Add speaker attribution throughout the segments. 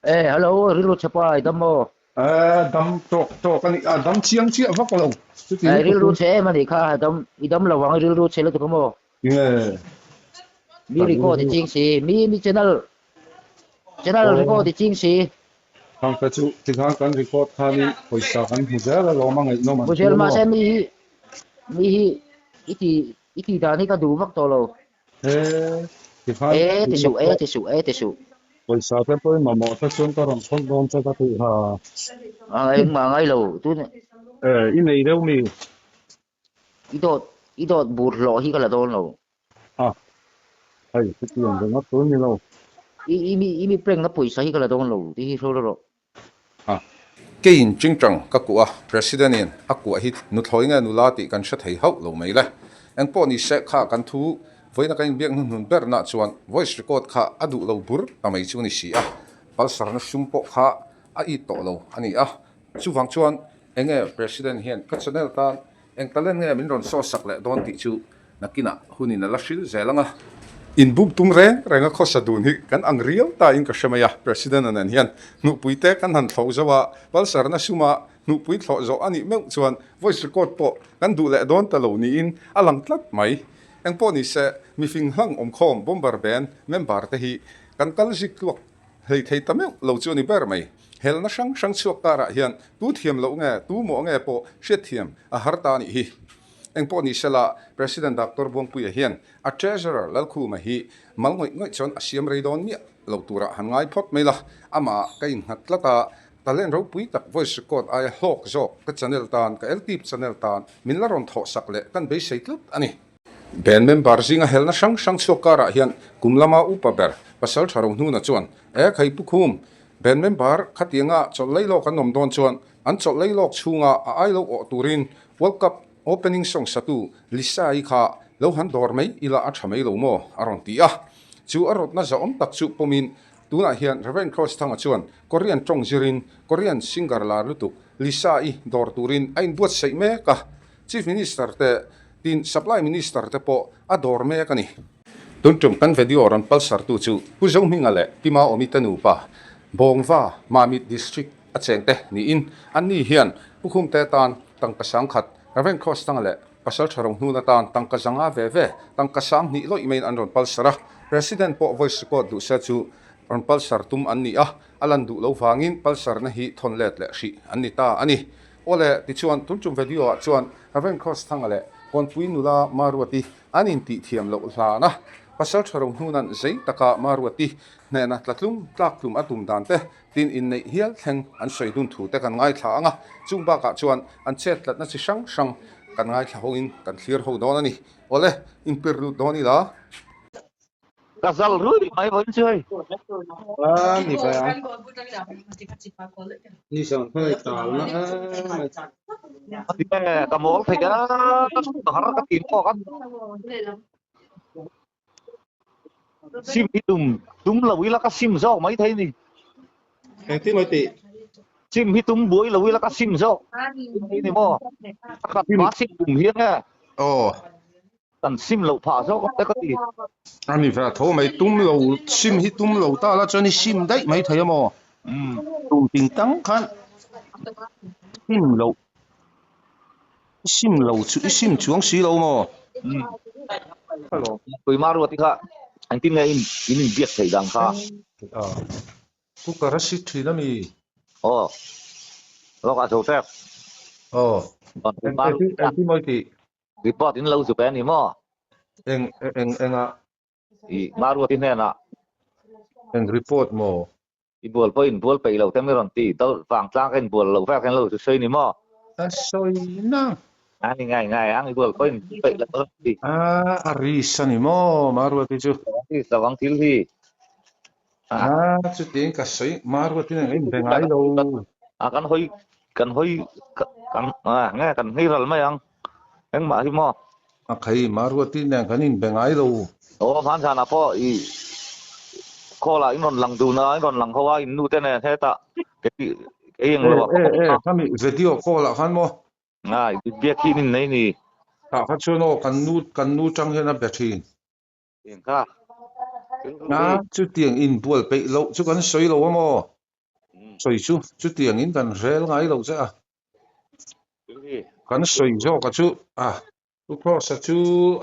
Speaker 1: Hello, rilu chapa idamo.
Speaker 2: Dam to kan dam chiang chi avak lo chu tin ko
Speaker 1: Rilu
Speaker 2: tu
Speaker 1: che mani kha idam lawang rilu che lo tukamo.
Speaker 2: nge
Speaker 1: Mi
Speaker 2: ta du
Speaker 1: record di
Speaker 2: ru
Speaker 1: jing si, mi channel record
Speaker 2: o
Speaker 1: di jing si.
Speaker 2: khang ka chu ti khang kan record khani poisa kan hu za la lo ma ngai no man tu
Speaker 1: Bujel ma
Speaker 2: mo
Speaker 1: se mi iti dani ka du vak tolo.
Speaker 2: he ti khang du mak to
Speaker 1: Te su.
Speaker 2: poisa te poi ma mo ta chon ka ram khon dom cha ta tu ha
Speaker 1: Ang ma ngai lo tu
Speaker 2: i nei deu mi
Speaker 1: idot bur lo hi kala don lo.
Speaker 2: ha ai ti tiang de ngat tu ni lo
Speaker 1: Imi preng na puisa hi kala don lo. Ti hi lo.
Speaker 2: ha kein chingchang ka kuwa president in akwa hi nu thloi nga nu la ti kan sha thei hau lo mai la ang po ni se kha kan thu voina kan biak nun ber na chuan voice record kha adu lo bur amai chu ni si a palsar na sumpo kha a I to lo ani a chu wang chuan enge president hian ka channel ta eng talen nge min ron so sak le don ti chu nakina hunina la shil zelanga in buk tum renga khosa dun hi kan angrial ta in ka shemaya president anan hian nu puite kan han thau zawa wal sarna suma nu pui thlo zo ani meu chuan voice record po kan du le don ta lo ni in alang tlat mai eng po ni se mi fing hlang om khom bomber ben member te hi kan kal zik tuak hei thei tameu lo chu ni ber mai hel na sang sang chuak kara hian tu thiam lo nge tu mo nge po hriat thiam a har ta ni hi eng po ni sela president dr bongpui hian a treasurer lalkhu ma hi malngoi ngoi chon asiam reidon mi lo tura hangai phot mela ama kain hatlata talen ro pui tak voice record ai hok jok ka channel tan ka ltip channel tan min la ron tho sakle kan be seitlut ani ben member zinga helna sang sang chokara hian kumlama upaber pasal tharong nu na chuan khai pukhum ben member khatianga chol leilo kan nom don chuan an chol leilok chunga a ai lo o turin world cup opening song satu lisa I kha lo han dor mai ila a thamei lo mo aron ti a chu arot na za om tak chu pomin tuna hian Raven Cross thanga chuan Korean tong zirin Korean singer la lutuk lisa I dor turin ain buat sei me ka chief minister te tin supply minister te po a dor me ka ni tuntum kan video ron palsar tu chu hu zo mingale pima omitanu pa bongwa mamit district a chengte ni in anni hian pukhum te tan tangka sangkhat Raven Cross tangale pasal tharong nu na tan tangka zanga ve tangka sang ni loi main an ron palsara president po voice record du sa chu ron palsar tum anni a alan du lo wangin palsar na hi thonlet le si anni ta ani ole ti chuan tuntum video a chuan Raven Cross tangale kon puinula marwati anin ti thiam lo hlana pasal tharong hunan zei taka marwati nena tlatlum tlaklum atum dante tin in nei hial thleng an soidun thu te kan ngai thla anga chungba ka chuan an chet lat na chi sang sang kan ngai thla hoin kan clear ho don ani ole in perlu doni la
Speaker 1: Kasal rui mai vẫn chơi.
Speaker 2: ni ba ya ni sang phai tal na
Speaker 1: Kamu thấy cái harap ka timo kan sim hitum là wila ka sim zo mấy thấy ni
Speaker 2: en ti moi ti
Speaker 1: sim hitum buổi là wila ka sim zo ni mo ka pa sim tum hiên nga
Speaker 2: oh
Speaker 1: kan sim lo pha zo ka ka ti
Speaker 2: ani va tho mai tum lo sim hi tum lo ta la chani sim dai mai thaya mo tum ting tang khan sim lo chu sim chuang si lo mo
Speaker 1: tôi maru ti kha anh tin nghe in biết thấy đang kha
Speaker 2: ku karasi thina mi
Speaker 1: oh lo ka so phép còn tôi maru
Speaker 2: en ti moi ti
Speaker 1: report in lâu rồi ni mo
Speaker 2: en a
Speaker 1: i maru ti ne na
Speaker 2: en report mo
Speaker 1: i buol pe lâu tem ron ti tao vàng trang cái buol lâu phép cái lâu chơi ni mo
Speaker 2: a soi na
Speaker 1: anh ngay anh i buol pe là ron ti
Speaker 2: arisa ni mo maru ti chu
Speaker 1: ti tawang til hi
Speaker 2: chu tin ka soi maru ti ngai bengai lo
Speaker 1: kan hoi kan nghe kan hi ral mai ang ma hi mo
Speaker 2: a khai maru ti nang kanin bengai lo
Speaker 1: o phan sa na po i ko la in on lang du na in on lang hoa in nu te ne he ta cái yang lo
Speaker 2: kami video call la khan mo
Speaker 1: i bia ki nin nei ni
Speaker 2: ta kha chu no kan nu chang hena bethin
Speaker 1: yang ka
Speaker 2: chu tiang in bual pe lo chu kan soi lo mo soi chu tiang in kan rel ngai lo cha
Speaker 1: Ini.
Speaker 2: kan soi zo ka chu tu ko sa chu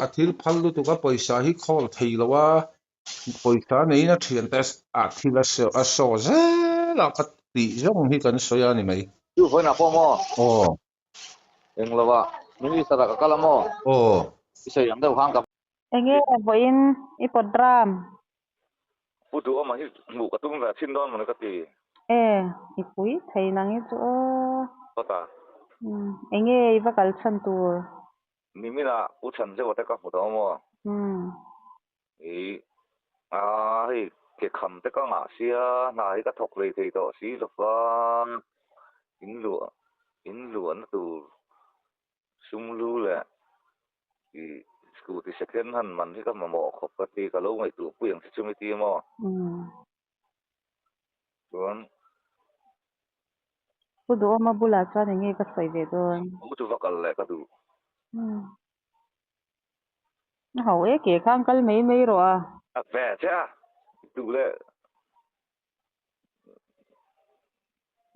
Speaker 2: athil phal lu tu ka paisa hi khol thei lo wa paisa nei na thian tes athil a so ze la ka ti zong hi kan soya ni mai
Speaker 1: Tu foi na pomo.
Speaker 2: oh
Speaker 1: Eng lawa. Mini sara kakala mo.
Speaker 2: oh
Speaker 1: Isa yang dah hang kap.
Speaker 3: Enge boin ipodram.
Speaker 1: Putu ama hi mu katung la chin don mana kati.
Speaker 3: Ipui thei nang i chu.
Speaker 1: Kota.
Speaker 3: Enge iwa kalchan tur.
Speaker 1: Mimina uchan je wate ka putu mo. I hi ke kham te ka nga sia na hi ka thok le thei to si lo fa. In lu an tu sum lu le. I school ti second hand man hi ka mo khop ka ti ka lo ngai tu pu yang chumi ti mo. Tuan
Speaker 3: Pudu ama bula chan enge ka sai ve don.
Speaker 1: utu vakal le ka tu.
Speaker 3: Hau e ke khang kal mei mei ro a.
Speaker 1: Ve cha. Tu le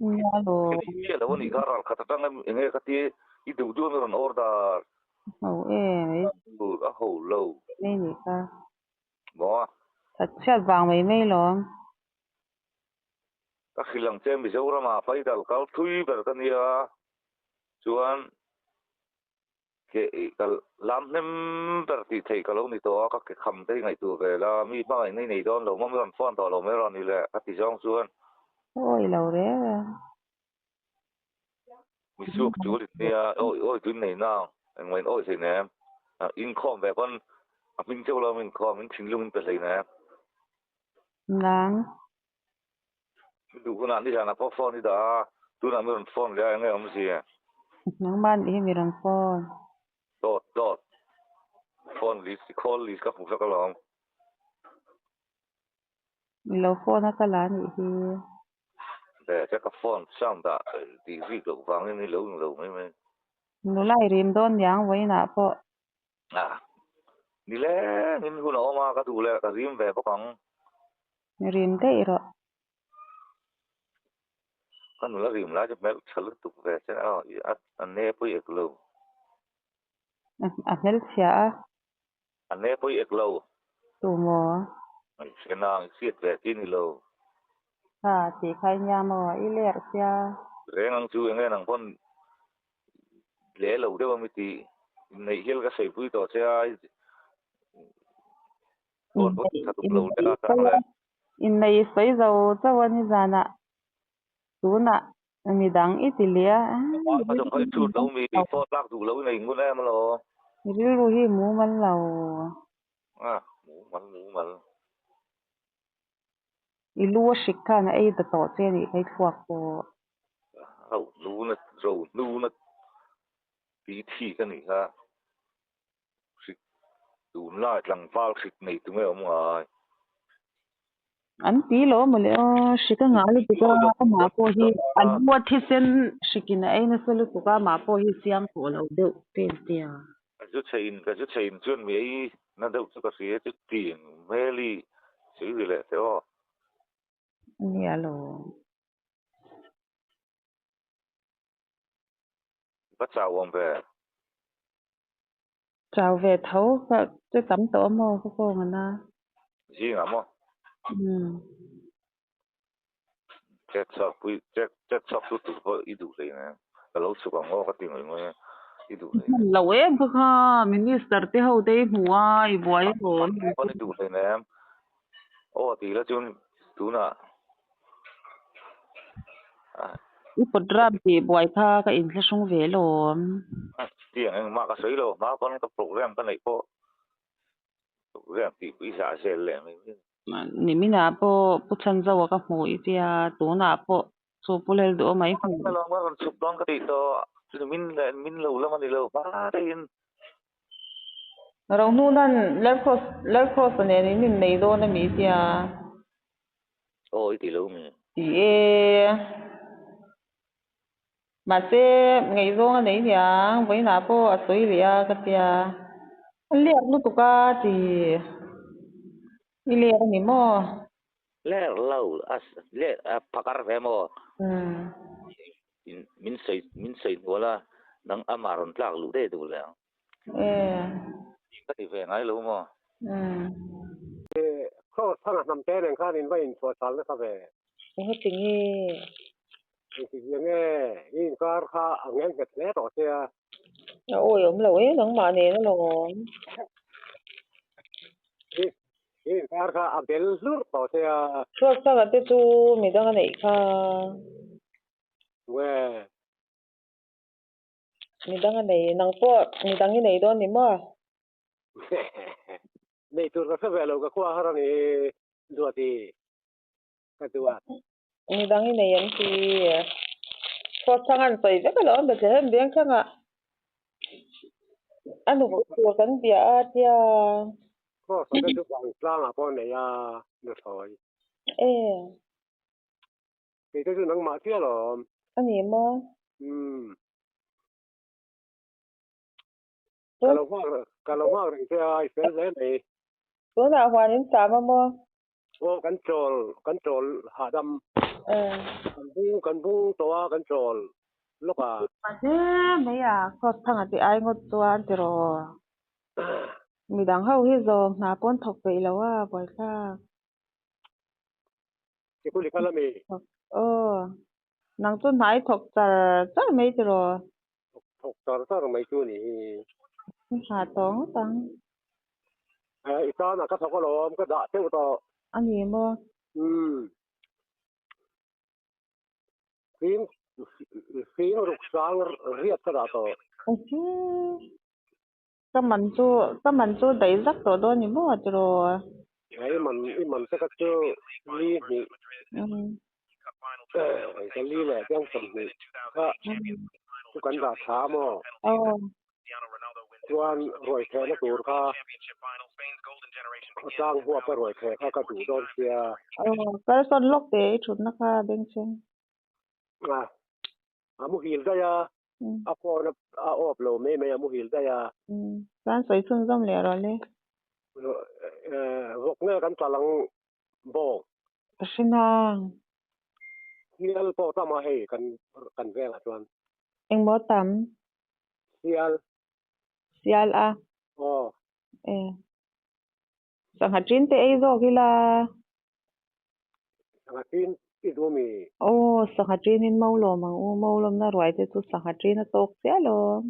Speaker 3: Ya lo.
Speaker 1: Iya lah, ni karal kata tangan ini kati itu dua orang order.
Speaker 3: Hau e
Speaker 1: Aku low.
Speaker 3: mei ni ka.
Speaker 1: Mo,
Speaker 3: Thật chat vàng mei mei lo.
Speaker 1: tak hilang cem bisa orang apa itu kalau tui berkan ya. Cuman ke kalau lam nem berarti thei kalau ni to ka ke kham te ngai tu ve la mi ba ngai nei don lo mo ran phone to lo me ran ni le kati jong chuan
Speaker 3: Ôi lâu re.
Speaker 1: mi suk chu ni ya oi tu nei na ngai oi sei ne in com ve kon min châu lo min com min thing lung pe sei ne
Speaker 3: Nang.
Speaker 1: du kuna ni jana po phone ni da tu na mi ran phone le ngai am si
Speaker 3: Nang man i mi rang phone.
Speaker 1: dot phone list call list ka pu sa ka long
Speaker 3: Lâu phone ka la ni hi.
Speaker 1: để cho các phone sang đã thì gì lo vang ni lo mấy mấy
Speaker 3: Nu lai rim don yang voi na po.
Speaker 1: ni le min hu no ma ka tu le ka rim ve pa kang
Speaker 3: Rim te ro.
Speaker 1: kan nu la rim la je mel chal tu ve cha an ne pu ek lo
Speaker 3: A mel sia
Speaker 1: an ne pu ek lo
Speaker 3: tu mo.
Speaker 1: se na siet ve ti ni lo
Speaker 3: Ha ti khai nya mo i ler sia.
Speaker 1: re ngang chu nge nang pon le lo de mi ti nei hel ka sei pu to cha pon pu ta tu lo da ta le
Speaker 3: In nei sai zo cha wani zana. Tu na mi dang i ti lia.
Speaker 1: ka dong kai chu lo mi pho lak tu lo nei ngun em lo
Speaker 3: Ri lu hi mu man lo.
Speaker 1: mu mal
Speaker 3: I lu shikha na ai da to che ni kai thuak po.
Speaker 1: nu na tí thi cái này ha xịt đủ lại lằng vào xịt này tụi mày ông ngoài
Speaker 3: An ti lo mo le shika nga lu tu ka ma po hi an wa thi sen shikina ai na selu tu ka ma po hi siang ko lo de pen tia.
Speaker 1: cái chút chain chuyên mấy nó đâu cho cái gì chút tiền mê li xử gì lệ thế ho
Speaker 3: Ni alo.
Speaker 1: bắt chào ông về
Speaker 3: Chào về thấu ka tôi tắm tổ mo ko ko ngana.
Speaker 1: gì ngắm không chết sắp tụt tụt vợ ít đủ gì nè cái lỗ chụp bằng ngõ cái tiền người nghe ít đủ gì
Speaker 3: Lo e bu kha minister te ho te huwa I boy ho.
Speaker 1: con ít đủ gì nè em ô thì là chun tú nè
Speaker 3: I podram ti boy kha ka in thla sung ve lo.
Speaker 1: tiền em mà cái sấy lo mà con cái program cái này có program thì bây giờ sẽ làm
Speaker 3: Ni mina po puchan zo ka mu I tia tu na po so pulel do mai hu.
Speaker 1: Kalau orang sup doang ketika sudah min lâu lama ni lâu parin
Speaker 3: Rong nu dan left cross ne ni min nei do na mi tia.
Speaker 1: ôi thì lâu mi
Speaker 3: Ti e mà se ngai zo nei tia voi na po a soi lia ka tia. Liak lu tu ka ti I liak ni mo.
Speaker 1: le lâu as le pakar vemo min sei wala nang amaron tlak lu de du lang ka ti ve ngai lu mo
Speaker 4: ko thang nam te nen khan in vai in so sal na ka ve
Speaker 3: tingi
Speaker 4: thì nghe in car kha angen het le to se
Speaker 3: ôi ông lỗi nắng mà nè nó lò
Speaker 4: in car kha abel lur to se
Speaker 3: chuột sao cái chú mình đang cái này kha
Speaker 4: we
Speaker 3: mình đang cái này nắng po mình đang cái này đó nè mà
Speaker 4: nei tur ka ve lo ka kwa har ni do ti ka tua
Speaker 3: mình đang cái này anh thì chuột sang ăn phải rất là lớn được thế em biết chăng ạ anh được chuột cái bia thì
Speaker 4: ko so ke tu bang tlang a po ne ya no thoi ke tu nang ma tia lo
Speaker 3: anh em mà
Speaker 4: kalau ma ring se ai se le nei
Speaker 3: bữa nào hoàn đến sáng mà
Speaker 4: o kan chol ha dam kan bung to kan chol lo ka
Speaker 3: mấy à có thằng thì ai ngồi tua thì rồi mình đang hầu hết rồi na bốn thọc vậy là wa bởi sao
Speaker 4: ke ku li kala mi
Speaker 3: nàng tuân hải thọc rất mấy rồi
Speaker 4: thok tar mai tu ni
Speaker 3: hà tống tăng
Speaker 4: isa na ka thok lo ka da te to
Speaker 3: anh em mà
Speaker 4: fin fin ruk sang riat ka da to
Speaker 3: chứ cái mình chú đấy rất rồi đó nhưng mà rồi
Speaker 4: ai man se ka tu li ni ka li le yang sam ni ka tu kan da tha mo chuan roi the na tur ka sang hua pa roi the ka du don sia
Speaker 3: cái son lốc để chút nó kha bên trên
Speaker 4: amu hil da ya apo na op lo me amu hil da ya
Speaker 3: cái sấy xuân rong lẹ rồi lên
Speaker 4: vok ne kan talang bo
Speaker 3: xin hàng
Speaker 4: hial po ta ma hei kan ve la chuan
Speaker 3: anh bó tắm
Speaker 4: hial
Speaker 3: à sang hạt chín thì ấy rồi là
Speaker 4: sang hạt chín thì đua mi
Speaker 3: sang hạt chín in mau lo mà mau lom na rồi thì tu sang hạt chín nó tốt xía lo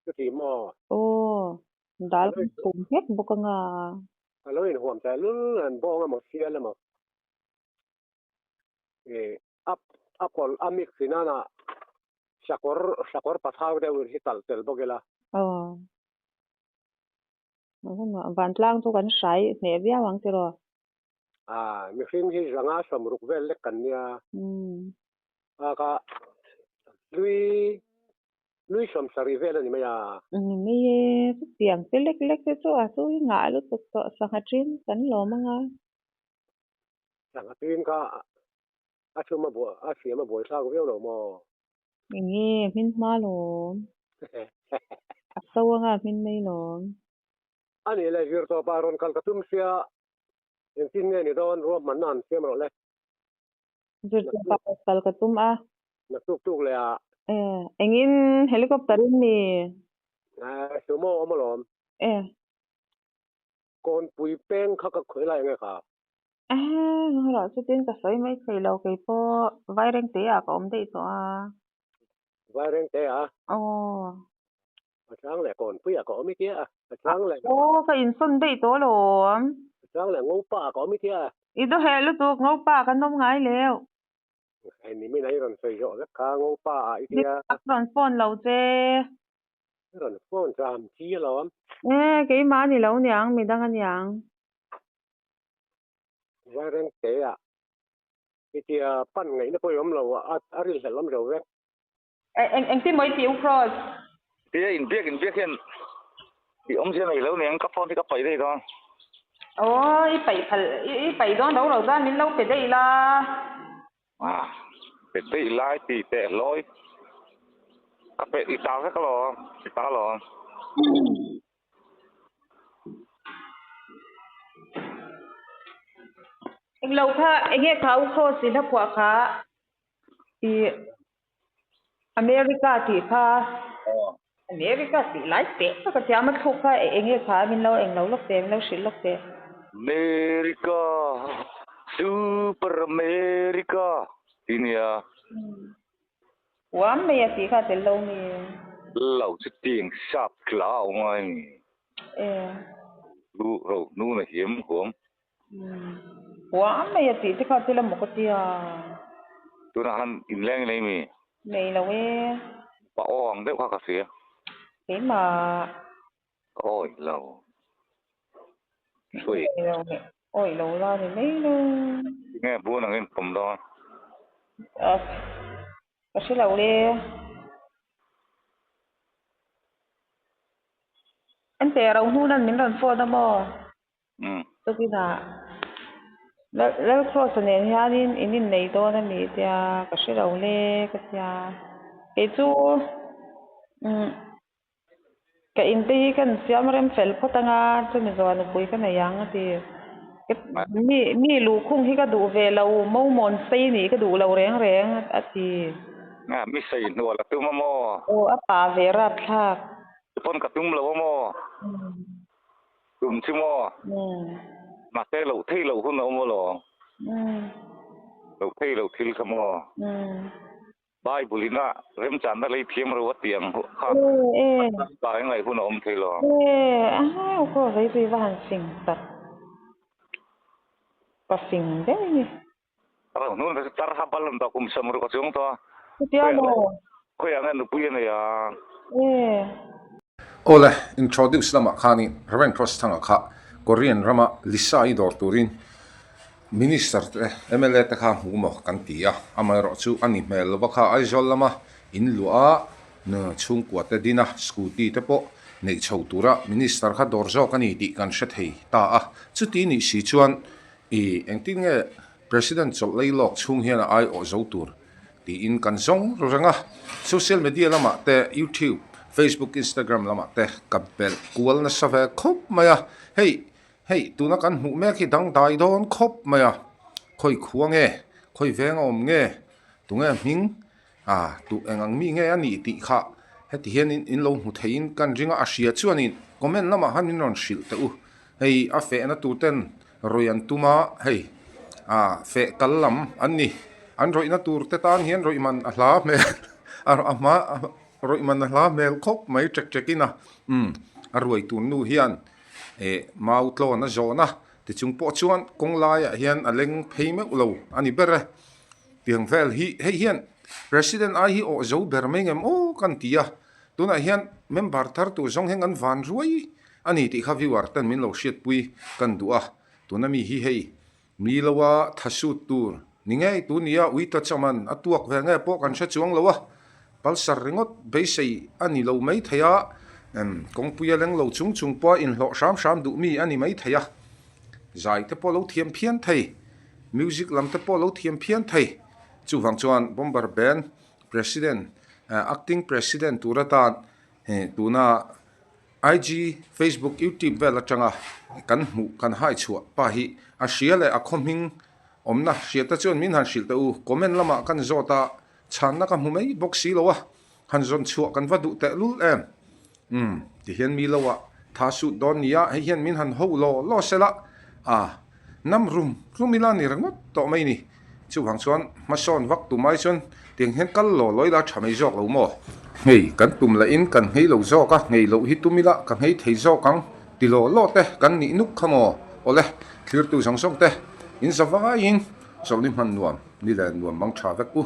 Speaker 4: cái gì mà
Speaker 3: đã cùng hết bộ con
Speaker 4: alo in huam ta lu an bo ma sia la ma up call amik sinana sakor pathau de ur hital tel bogela
Speaker 3: van tlang tu kan sai ne bia wang te ro
Speaker 4: mi khim hi ranga samruk vel le kan nia ka lui som sari vel ni maya
Speaker 3: mi tiang te lek lek te to tu nga lu tu to sa hatrin kan lo manga
Speaker 4: sang atin ka achuma bo achima bo sa vel lo mo
Speaker 3: ngi min ma lo asawa nga min mai lo
Speaker 4: ani le virto baron kalkatum sia en tin nge ni don ro manan sem ro le
Speaker 3: virto kalkatum
Speaker 4: na tuk le
Speaker 3: engin helicopter ni
Speaker 4: sumo omolom kon pui peng kha ka khoi lai nge kha
Speaker 3: rồi số tiền cả sấy mấy cây lâu cây po vay reng té à có ông đây to
Speaker 4: vai reng te sáng le kon pui ko mi tia sáng le
Speaker 3: cái in sun đây to lo
Speaker 4: sáng le ngô pa ko mi tia
Speaker 3: ito hello tu ngau pa kan nom ngai leo
Speaker 4: ai ni mi nai ron sei jo le ka ngô pa tia
Speaker 3: ron phone lâu che
Speaker 4: ron phone jam chi lo
Speaker 3: cái má ni lâu nhang mi đang ăn nhang
Speaker 4: vai reng te tia pan ngai na po yom lo aril helam ro ve
Speaker 3: anh tin mấy triệu cross
Speaker 1: tia in biếc hen thì ông xem này lâu nè cấp phone thì cấp bảy đây đó
Speaker 3: ý bảy đó đâu rồi ra nên lâu cái đây là
Speaker 1: cái đây lại thì tệ lối cấp bảy thì tao hết lo
Speaker 3: anh lâu tha anh nghe khao cross thì nó quả khá thì America thì kha
Speaker 1: oh
Speaker 3: America thì lại tệ cái chả mất thuộc kha anh ấy kha mình lâu lúc tệ lâu xịt lúc tệ
Speaker 1: America Super America ini ya
Speaker 3: quá mấy thì kha tệ lâu nè
Speaker 1: lâu chút tiếng sắp lão ngay nu này hiếm không
Speaker 3: quá mấy thì kha tệ là một cái tia
Speaker 1: tôi đang in lên này mi
Speaker 3: này lâu
Speaker 1: bảo ông đấy khoa cà phê
Speaker 3: thế mà
Speaker 1: ôi lâu suy
Speaker 3: ôi lâu ra thì mấy nó
Speaker 1: nghe bố nó nghe cầm đó
Speaker 3: cái gì lâu đi anh tè rau nu nan mình làm phô đó mà tôi biết làแล้วครอบครัวเนี่ยฮะนี่ในตัวนั้นมีแต่ก็是เราเล่ก็จะไอ้จู่ก็อินดี้กันเสียมเริ่มเฟลพอตั้งอ่ะจู่มีส่วนคุยกันในยังอ่ะที่มีลูกคงที่ก็ดูเวลาเมามอนซีนี่ก็ดูเราแรงอ่ะที่
Speaker 1: ไม่ใช่หนูละตุ้มโม
Speaker 3: โอ้อ่ะป่าเวรัดค่ะ
Speaker 1: ปนกับตุ้มเราโมตุ้มชิโมมาเตะเราที่เราคนเราโมหรอเราที่เราทิลขโมบายบุลินะเริ่มจันทร์อะไรเพียงเราว่าเตียงครับบายอะไรคนเราอมที่หรอ
Speaker 3: อ้าวก็เลยไปบ้านสิ่งตัดก็สิ่งได้เนี่ย
Speaker 1: นู่นตาหับบัลลังตาคุมสมุรกจงตัว
Speaker 3: เดี๋ยวโน่
Speaker 1: คุยอย่างนั้นปุยเนี่ย
Speaker 2: โอ้เลย introduce ละมาข้านี่ Raven Cross ทั้งอ่ะค่ะKorean rama lisa I dor turin minister MLA ta kha mu mo kan tia amai ro chu ani mel lo kha ai zol lama in lua na chung kwa te dina scooty te po nei chho tura minister kha dor zo kan ti kan she thei ta a chu ti ni si chuan engting nge president chol lei lok chung hian ai o zo tur ti in kan zong ro ranga social media lama te YouTube Facebook Instagram lama te kapel kual na sa ve khop maya hey tu na kan hu me ki dang dai don khop maya khoi khuang nge khoi veng om nge tu nge ming tu engang mi nge ani ti kha heti hian in lo hu thein kan ringa a hria chuanin comment lama hanin ron shil te u hey a fe na tu ten royan tuma hey fe kallam anni an roi na tur te tan hian roi man a hla me ama roi man a hla mel khop mai chekina a roi tu nu hian mau tlo na zona ti chung po chuan kong lai a hian a leng phei me ulo ani bere piang vel hi hian president a hi o zo ber mengem o kan tia tuna hian member thar tu zong heng an van ruai ani ti kha viewer tan min lo shet pui kan du'a tuna mi hi hei mi lawa thasu tur ningai tu nia ui ta chaman atuak ve nge po kan sha chuang lawa palsar ringot beisei ani lo mai thaya kong puya leng lo chung po in lo sham du mi ani mai thaya zai te po lo thiam phian thei music lam te po lo thiam phian thei chu wang chuan bomber band president acting president turatan tuna IG Facebook YouTube vela changa kan mu kan hai chua pa hi a hriale a khoming omna hria ta chuan min han shil te u comment lama kan zota channa ka mu mai boxi lowa han zon chua kan va du te lul ti hian mi lowa tha su don nia he hian min han ho lo sela nam rumila ni rangot to mai ni chu hang chuan ma son vak tu mai chuan tiang hen kal loi la thamei jok lo mo hei kan tum la in kan hei lo zo ka ngei lo hi tumila kan hei thei zo kang ti lo te kan ni nuk khamo ole clear tu sang song te in zawanga in zolni man nuam ni le nuam mang tha vek u